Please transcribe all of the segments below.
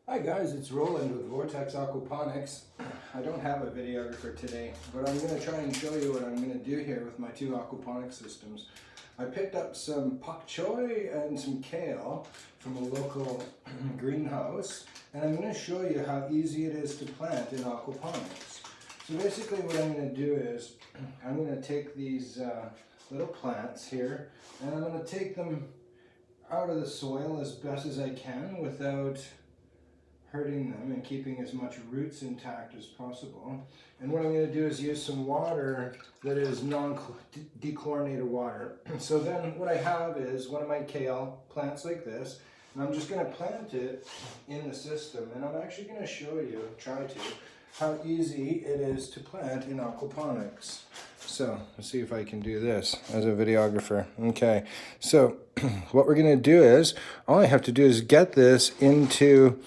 Hi guys, it's Roland with Vortex Aquaponics. I don't have a videographer today, but I'm going to try and show you what I'm going to do here with my two aquaponics systems. I picked up some pak choi and some kale from a local greenhouse, and I'm going to show you how easy it is to plant in aquaponics. So basically what I'm going to do is, I'm going to take these little plants here, and I'm going to take them out of the soil as best as I can without hurting them and keeping as much roots intact as possible. And what I'm going to do is use some water that is non-dechlorinated water. So then what I have is one of my kale plants like this, and I'm just going to plant it in the system, and I'm actually going to show you, how easy it is to plant in aquaponics. So let's see if I can do this as a videographer. Okay, so what we're going to do is, all I have to do is get this into,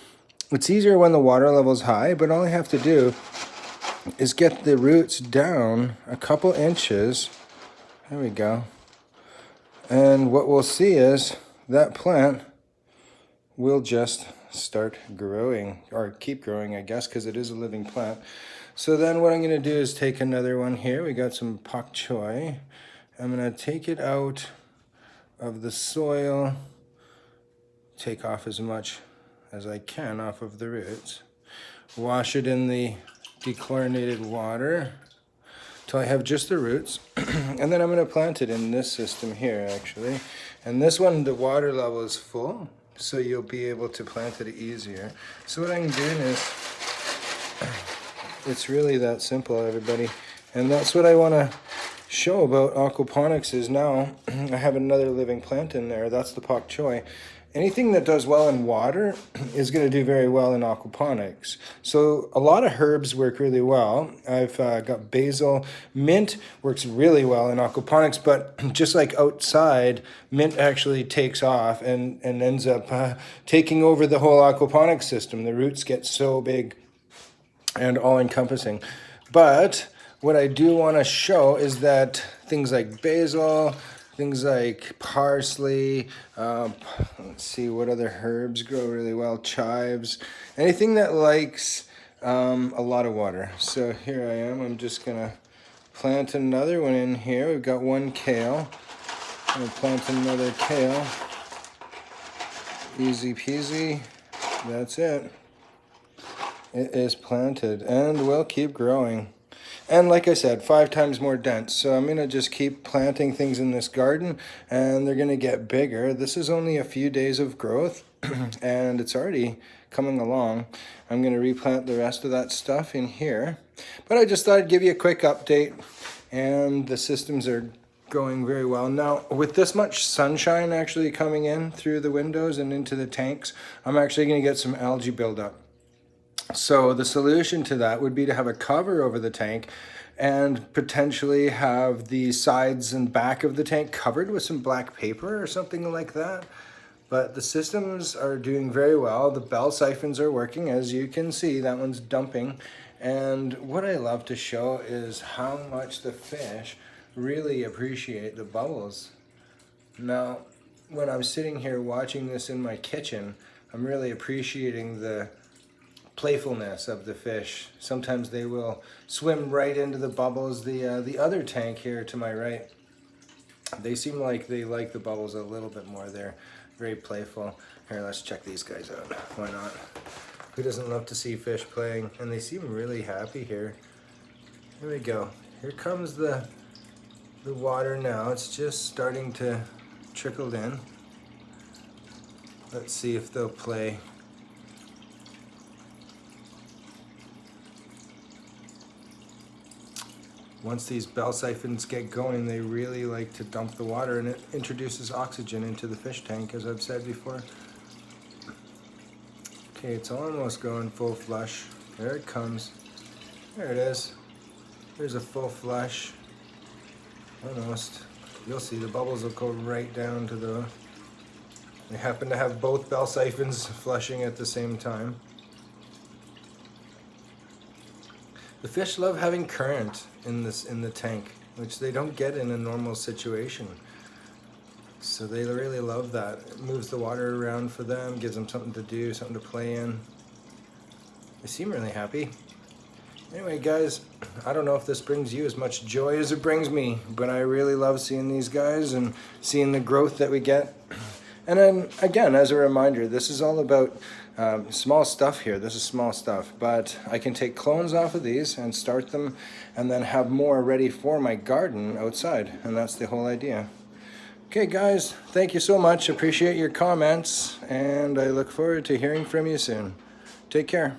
it's easier when the water level is high, but all I have to do is get the roots down a couple inches. There we go. And what we'll see is that plant will just start growing, or keep growing, I guess, because it is a living plant. So then what I'm going to do is take another one here. We got some pak choi. I'm going to take it out of the soil, take off as much as I can off of the roots, wash it in the dechlorinated water till I have just the roots, and then I'm going to plant it in this system here actually. And this one, the water level is full, so you'll be able to plant it easier. So what I'm doing is, it's really that simple, everybody, and that's what I want to show about aquaponics is now I have another living plant in there. That's the pak choi. Anything that does well in water is going to do very well in aquaponics. So a lot of herbs work really well. I've got basil. Mint works really well in aquaponics, but just like outside, mint actually takes off and ends up taking over the whole aquaponics system. The roots get so big and all-encompassing. But what I do want to show is that things like basil, things like parsley, let's see what other herbs grow really well, chives, anything that likes a lot of water. So here I am, I'm just gonna plant another one in here. We've got one kale. I'm gonna plant another kale. Easy peasy, that's it. It is planted and will keep growing. And like I said, 5 times more dense. So I'm going to just keep planting things in this garden and they're going to get bigger. This is only a few days of growth and it's already coming along. I'm going to replant the rest of that stuff in here. But I just thought I'd give you a quick update, and the systems are going very well. Now, with this much sunshine actually coming in through the windows and into the tanks, I'm actually going to get some algae buildup. So the solution to that would be to have a cover over the tank and potentially have the sides and back of the tank covered with some black paper or something like that. But the systems are doing very well. The bell siphons are working, as you can see. That one's dumping. And what I love to show is how much the fish really appreciate the bubbles. Now, when I'm sitting here watching this in my kitchen, I'm really appreciating the playfulness of the fish. Sometimes they will swim right into the bubbles. The other tank here to my right, they seem like they like the bubbles a little bit more. They're very playful. Here, let's check these guys out. Why not? Who doesn't love to see fish playing? And they seem really happy here. Here we go. Here comes the water now. It's just starting to trickle in. Let's see if they'll play. Once these bell siphons get going, they really like to dump the water, and it introduces oxygen into the fish tank, as I've said before. Okay, it's almost going full flush. There it comes. There it is. There's a full flush. Almost. You'll see the bubbles will go right down to the... They happen to have both bell siphons flushing at the same time. The fish love having current in the tank, which they don't get in a normal situation. So they really love that. It moves the water around for them, gives them something to do, something to play in. They seem really happy. Anyway, guys, I don't know if this brings you as much joy as it brings me, but I really love seeing these guys and seeing the growth that we get. And then, again, as a reminder, this is all about small stuff here. This is small stuff, but I can take clones off of these and start them and then have more ready for my garden outside, and that's the whole idea. Okay, guys, thank you so much. Appreciate your comments, and I look forward to hearing from you soon. Take care.